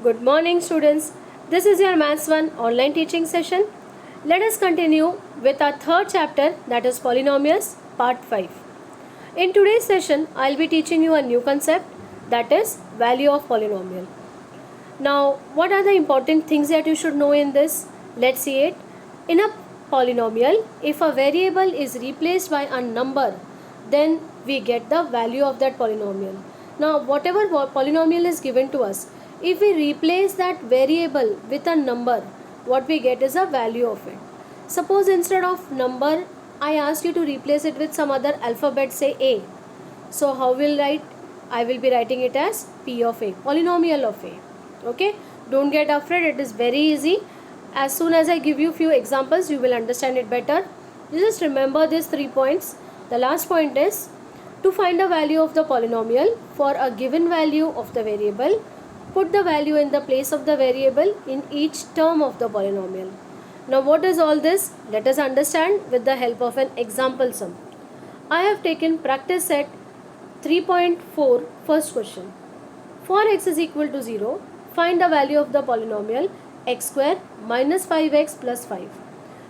Good morning, students. This is your Maths 1 online teaching session. Let us continue with our third chapter, that is Polynomials, Part 5. In today's session, I'll be teaching you a new concept, that is value of polynomial. Now, what are the important things that you should know in this? Let's see it. In a polynomial, if a variable is replaced by a number, then we get the value of that polynomial. Now, whatever polynomial is given to us, if we replace that variable with a number, what we get is a value of it. Suppose instead of number, I ask you to replace it with some other alphabet, say A. So how will write? I will be writing it as P of A, polynomial of A. Okay, don't get afraid, it is very easy. As soon as I give you few examples, you will understand it better. You just remember these 3 points. The last point is to find the value of the polynomial for a given value of the variable. Put the value in the place of the variable in each term of the polynomial. Now what is all this? Let us understand with the help of an example sum. I have taken practice set 3.4 first question. For x is equal to 0, find the value of the polynomial x square minus 5x plus 5.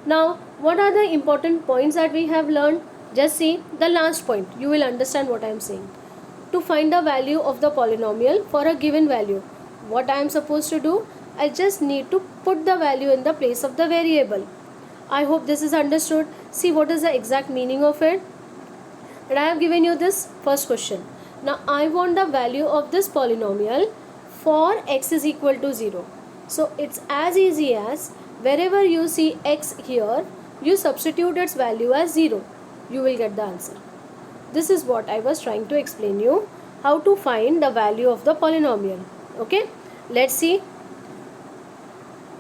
Now what are the important points that we have learned? Just see the last point. You will understand what I am saying. To find the value of the polynomial for a given value, what I am supposed to do? I just need to put the value in the place of the variable. I hope this is understood. See what is the exact meaning of it. And I have given you this first question. Now I want the value of this polynomial for x is equal to 0. So it's as easy as wherever you see x here, you substitute its value as 0. You will get the answer. This is what I was trying to explain you, how to find the value of the polynomial. Okay, let's see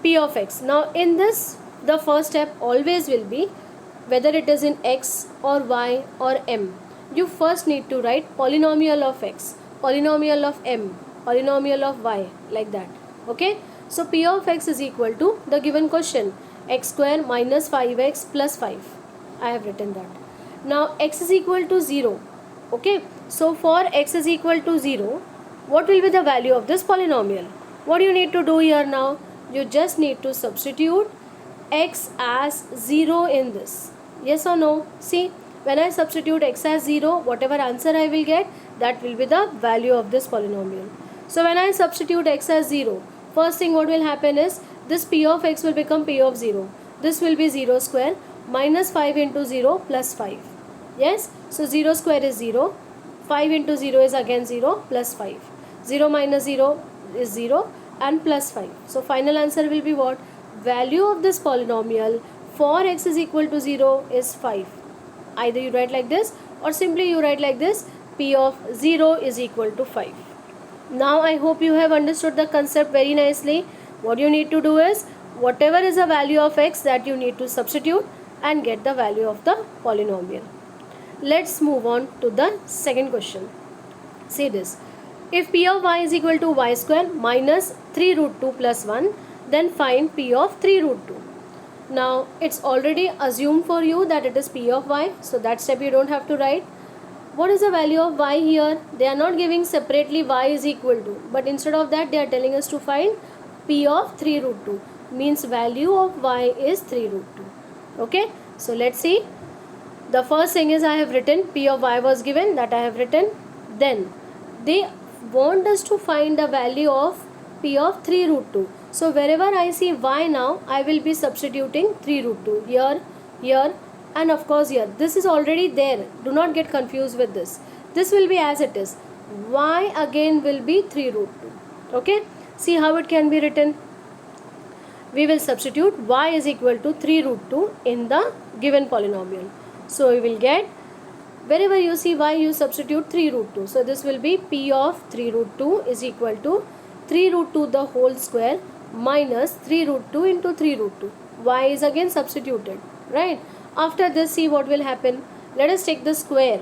P of x. Now in this, the first step always will be whether it is in x or y or m. You first need to write polynomial of x, polynomial of m, polynomial of y, like that. Okay, so P of x is equal to the given question, x square minus 5x plus 5. I have written that. Now x is equal to 0. Okay, so for x is equal to 0, what will be the value of this polynomial? What do you need to do here now? You just need to substitute x as 0 in this. Yes or no? See, when I substitute x as 0, whatever answer I will get, that will be the value of this polynomial. So when I substitute x as 0, first thing what will happen is this P of x will become P of 0. This will be 0 square minus 5 into 0 plus 5. Yes, so 0 square is 0. 5 into 0 is again 0 plus 5. 0 minus 0 is 0 and plus 5. So final answer will be what? Value of this polynomial for x is equal to 0 is 5. Either you write like this or simply you write like this, P of 0 is equal to 5. Now I hope you have understood the concept very nicely. What you need to do is whatever is the value of x, that you need to substitute and get the value of the polynomial. Let's move on to the second question. See this. If P of y is equal to y square minus 3 root 2 plus 1, then find P of 3 root 2. Now it's already assumed for you that it is P of y, so that step you don't have to write. What is the value of y here? They are not giving separately y is equal to, but instead of that they are telling us to find P of 3 root 2. Means value of y is 3 root 2. Okay, so let's see. The first thing is I have written P of y was given, that I have written. Then they want us to find the value of P of 3 root 2. So wherever I see y now, I will be substituting 3 root 2 here, here and of course here. This is already there. Do not get confused with this. This will be as it is. Y again will be 3 root 2. Okay. See how it can be written. We will substitute y is equal to 3 root 2 in the given polynomial. So we will get, wherever you see y, you substitute 3 root 2. So this will be P of 3 root 2 is equal to 3 root 2 the whole square minus 3 root 2 into 3 root 2. Y is again substituted, right? After this, see what will happen. Let us take the square.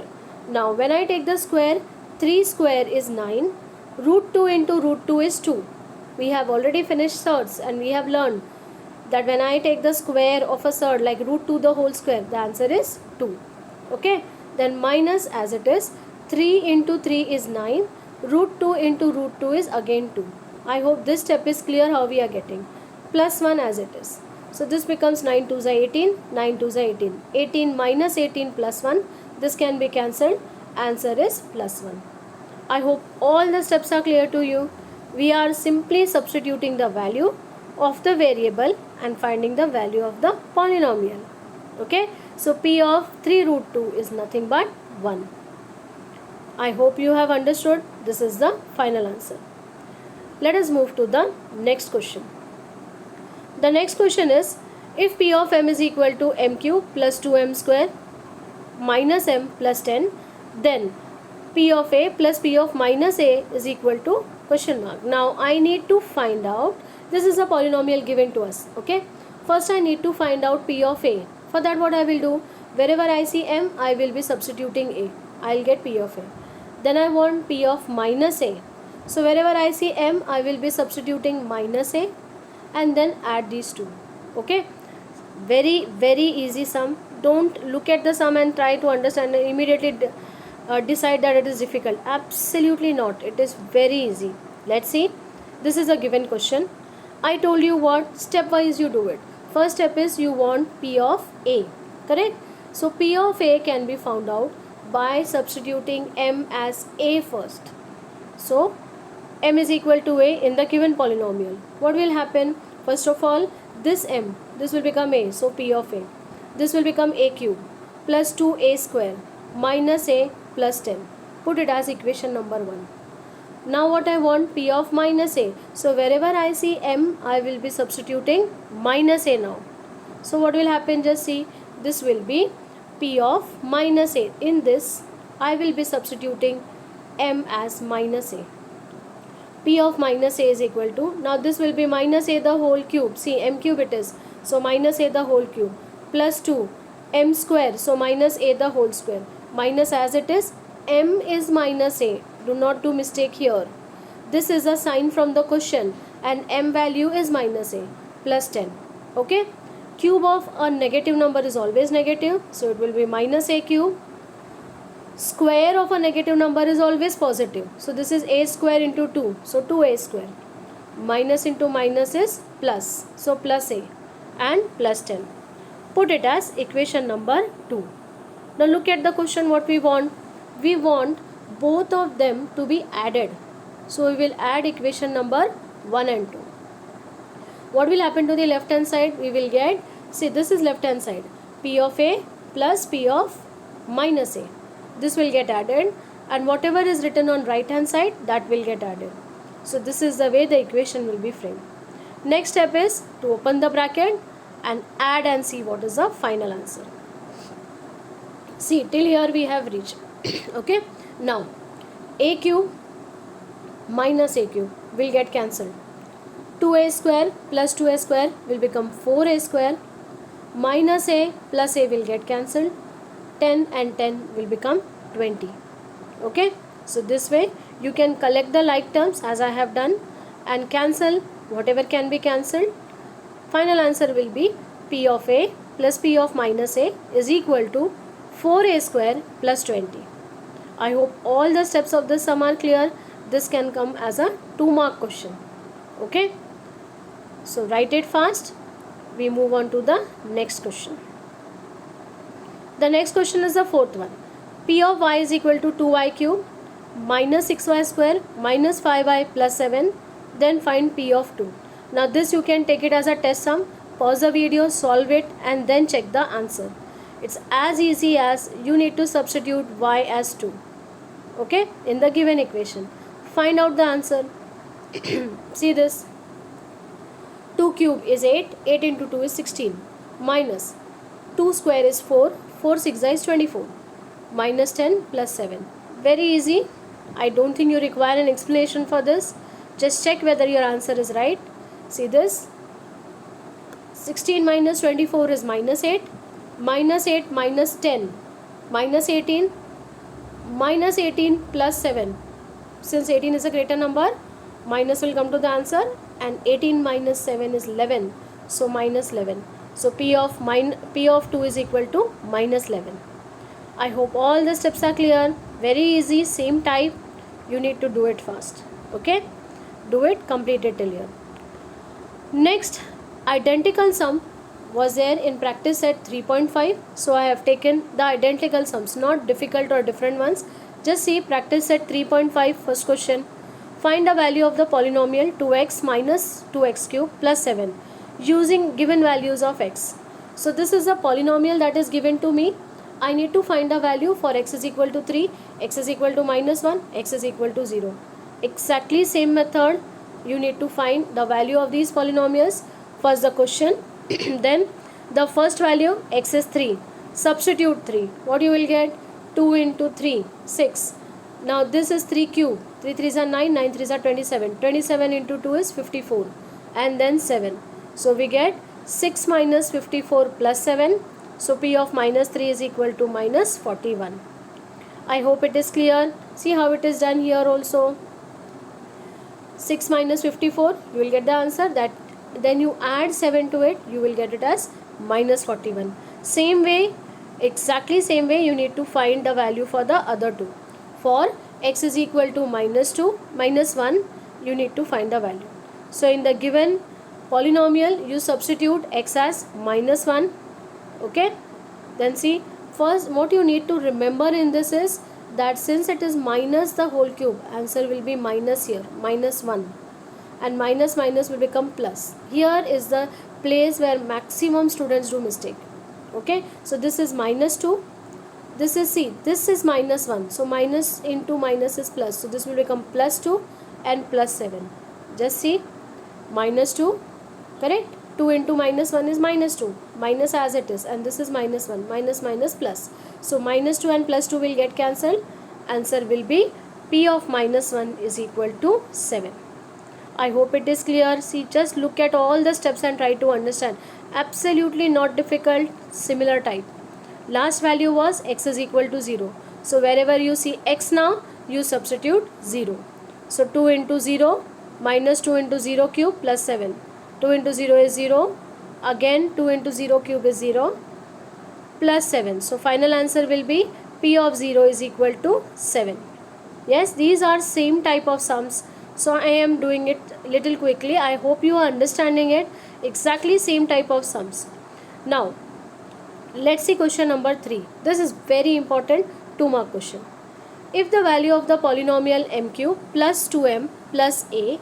Now when I take the square, 3 square is 9. Root 2 into root 2 is 2. We have already finished surds and we have learned that when I take the square of a surd like root 2 the whole square, the answer is 2. Okay, then minus as it is, 3 into 3 is 9. Root 2 into root 2 is again 2. I hope this step is clear how we are getting. Plus 1 as it is. So this becomes 9 2s are 18, 9 2s are 18. 18 minus 18 plus 1, this can be cancelled. Answer is plus 1. I hope all the steps are clear to you. We are simply substituting the value of the variable and finding the value of the polynomial. Okay, so P of 3 root 2 is nothing but 1. I hope you have understood. This is the final answer. Let us move to the next question. The next question is, if P of m is equal to m cube plus 2m square minus m plus 10, then P of a plus P of minus a is equal to question mark. Now I need to find out, this is a polynomial given to us. Okay, first I need to find out P of a. For that what I will do, wherever I see m, I will be substituting a. I will get P of a. Then I want P of minus a. So wherever I see m, I will be substituting minus a and then add these two. Okay, very easy sum. Don't look at the sum and try to understand and immediately decide that it is difficult. Absolutely not. It is very easy. Let's see. This is a given question. I told you what stepwise you do it. First step is you want P of a, correct? So P of a can be found out by substituting m as a first. So m is equal to a in the given polynomial. What will happen? First of all, this m, this will become a, so P of a. This will become a cube plus 2a square minus a plus 10. Put it as equation number 1. Now what I want? P of minus a. So wherever I see m, I will be substituting minus a now. So what will happen? Just see, this will be P of minus a. In this, I will be substituting m as minus a. P of minus a is equal to, now this will be minus a the whole cube. See, m cube it is. So minus a the whole cube plus 2 m square. So minus a the whole square. Minus as it is, m is minus a. Do not do mistake here. This is a sign from the question and m value is minus a plus 10. Okay. Cube of a negative number is always negative. So it will be minus a cube. Square of a negative number is always positive. So this is a square into 2. So 2a square. Minus into minus is plus. So plus a and plus 10. Put it as equation number 2. Now look at the question what we want. We want both of them to be added. So we will add equation number 1 and 2. What will happen to the left hand side? We will get, see, this is left hand side. P of a plus P of minus a. This will get added and whatever is written on right hand side, that will get added. So this is the way the equation will be framed. Next step is to open the bracket and add and see what is the final answer. See, till here we have reached. Okay. Now a cube minus a cube will get cancelled. 2a square plus 2a square will become 4a square. Minus a plus a will get cancelled. 10 and 10 will become 20. Okay. So this way you can collect the like terms as I have done and cancel whatever can be cancelled. Final answer will be P of a plus P of minus a is equal to 4a square plus 20. I hope all the steps of this sum are clear. This can come as a 2-mark question. Okay. So write it fast. We move on to the next question. The next question is the fourth one. P of y is equal to 2y cube minus 6y square minus 5y plus 7. Then find P of 2. Now this you can take it as a test sum. Pause the video, solve it and then check the answer. It's as easy as you need to substitute y as 2. Okay, in the given equation. Find out the answer. See this. 2 cube is 8. 8 into 2 is 16. Minus 2 square is 4. 4 6 is 24. Minus 10 plus 7. Very easy. I don't think you require an explanation for this. Just check whether your answer is right. See this. 16 minus 24 is minus 8. Minus 8 minus 10. Minus 18. Minus 18 plus 7. Since 18 is a greater number, minus will come to the answer and 18 minus 7 is 11. So minus 11. So P of 2 is equal to minus 11. I hope all the steps are clear. Very easy, same type. You need to do it fast. Okay. do it, complete it till here. Next, identical sum was there in practice set 3.5. So I have taken the identical sums, not difficult or different ones. Just see practice set 3.5, first question. Find the value of the polynomial 2x minus 2x cube plus 7 using given values of x. So this is a polynomial that is given to me. I need to find the value for x is equal to 3, x is equal to minus 1, x is equal to 0. Exactly same method. You need to find the value of these polynomials. First the question, then the first value x is 3. Substitute 3. What you will get? 2 into 3, 6. Now this is 3 cube. 3 3s are 9, 9 3s are 27. 27 into 2 is 54. And then 7. So we get 6 minus 54 plus 7. So P of minus 3 is equal to minus 41. I hope it is clear. See how it is done here also. 6 minus 54, you will get the answer. That then you add 7 to it, you will get it as minus 41. Same way, exactly same way, you need to find the value for the other two. For x is equal to minus 2, minus 1, you need to find the value. So in the given polynomial, you substitute x as minus 1. Okay, then see, first what you need to remember in this is that since it is minus the whole cube, answer will be minus here, minus 1, and minus minus will become plus. Here is the place where maximum students do mistake. Okay, so this is minus 2, this is, see, this is minus 1, so minus into minus is plus, so this will become plus 2 and plus 7. Just see, minus 2, correct? 2 into minus 1 is minus 2, minus as it is, and this is minus 1, minus minus plus. So minus 2 and plus 2 will get cancelled. Answer will be P of minus 1 is equal to 7. I hope it is clear. See, just look at all the steps and try to understand. Absolutely not difficult, similar type. Last value was x is equal to 0. So wherever you see x now, you substitute 0. So 2 into 0, minus 2 into 0 cube plus 7. 2 into 0 is 0. Again 2 into 0 cube is 0 plus 7. So final answer will be P of 0 is equal to 7. Yes, these are same type of sums. So I am doing it little quickly. I hope you are understanding it. Exactly same type of sums. Now let's see question number 3. This is very important 2-mark question. If the value of the polynomial m cube plus 2m plus a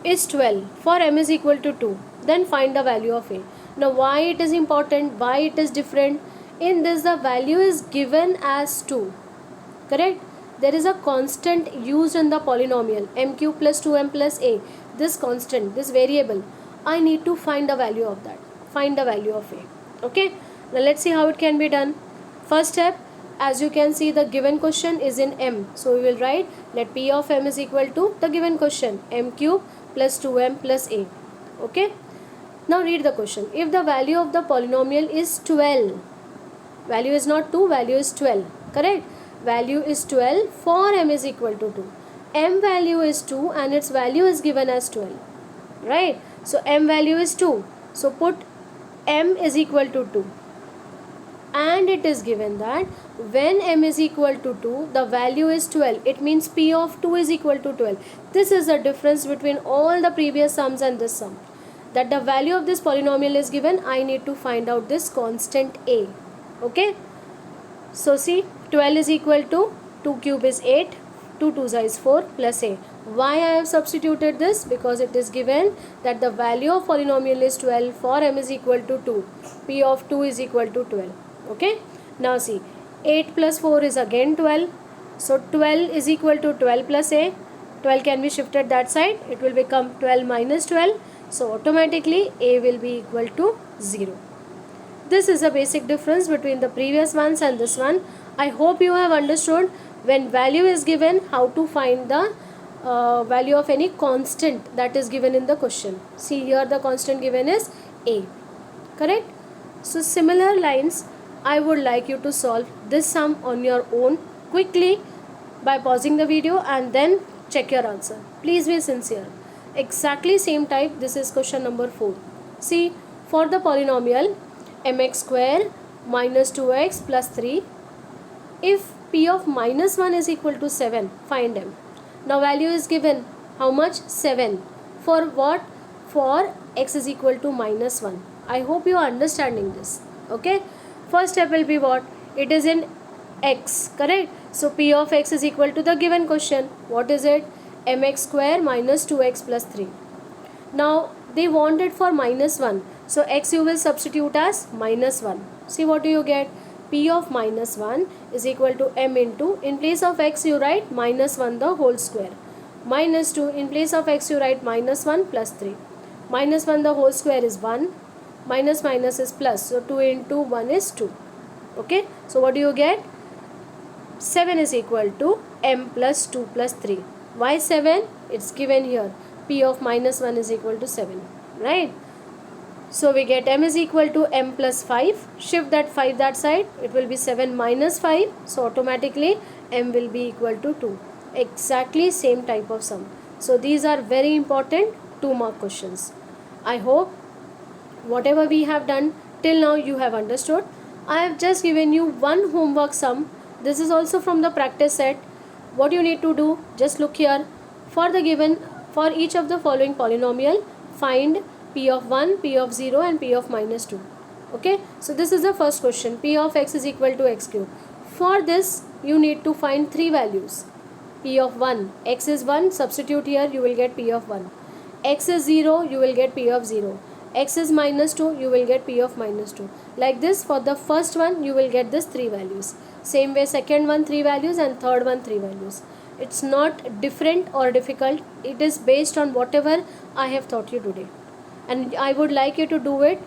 is 12 for m is equal to 2, then find the value of a. Now why it is important, why it is different? In this the value is given as 2, correct? There is a constant used in the polynomial m cube plus 2m plus a. This constant, this variable, I need to find the value of that. Find the value of a. Okay, now let's see how it can be done. First step, as you can see, the given question is in m, so we will write let P of m is equal to the given question m cube plus 2m plus a. Okay, now read the question. If the value of the polynomial is 12, value is not 2, value is 12, correct? Value is 12 for m is equal to 2. M value is 2 and its value is given as 12, right? So m value is 2, so put m is equal to 2, and it is given that when m is equal to 2, the value is 12. It means P of 2 is equal to 12. This is the difference between all the previous sums and this sum. That the value of this polynomial is given, I need to find out this constant a. Okay, so see, 12 is equal to 2 cube is 8, 2 2s is 4 plus a. Why I have substituted this? Because it is given that the value of polynomial is 12 for m is equal to 2. P of 2 is equal to 12. Okay, now see, 8 plus 4 is again 12. So 12 is equal to 12 plus a. 12 can be shifted that side. It will become 12 minus 12. So automatically a will be equal to 0. This is a basic difference between the previous ones and this one. I hope you have understood when value is given, how to find the value of any constant that is given in the question. See here, the constant given is a, correct? So similar lines, I would like you to solve this sum on your own quickly by pausing the video and then check your answer. Please be sincere. Exactly same type. This is question number 4. See, for the polynomial mx square minus 2x plus 3, if P of minus 1 is equal to 7, find m. Now value is given How much? 7. For what? For x is equal to minus 1. I hope you are understanding this. Okay. First step will be what? It is in x, correct? So p of x is equal to the given question. What is it? mx square minus 2x plus 3. Now they want it for minus 1. So x you will substitute as minus 1. See what do you get? P of minus 1 is equal to m into, in place of x you write minus 1 the whole square. Minus 2, in place of x you write minus 1 plus 3. Minus 1 the whole square is 1. Minus minus is plus. So 2 into 1 is 2. Okay. So what do you get? 7 is equal to m plus 2 plus 3. Why 7? It's given here. P of minus 1 is equal to 7. Right? So we get m is equal to m plus 5. Shift that 5 that side. It will be 7 minus 5. So automatically m will be equal to 2. Exactly same type of sum. So these are very important 2-mark questions. I hope whatever we have done till now you have understood. I have just given you one homework sum. This is also from the practice set. What you need to do, just look here. For each of the following polynomial, find p of 1, p of 0 and p of minus 2. Okay. So this is the first question. P of x is equal to x cube. For this you need to find 3 values. P of 1, x is 1, substitute here, you will get p of 1. X is 0, you will get p of 0. X is minus 2, you will get p of minus 2. Like this, for the first one you will get this 3 values. Same way second one 3 values and third one 3 values. It's not different or difficult. It is based on whatever I have taught you today. And I would like you to do it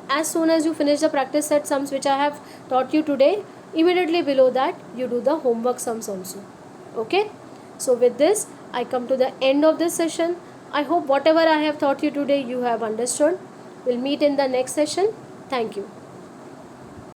as soon as you finish the practice set sums which I have taught you today. Immediately below that you do the homework sums also. Okay. So with this I come to the end of this session. I hope whatever I have taught you today you have understood. We'll meet in the next session. Thank you.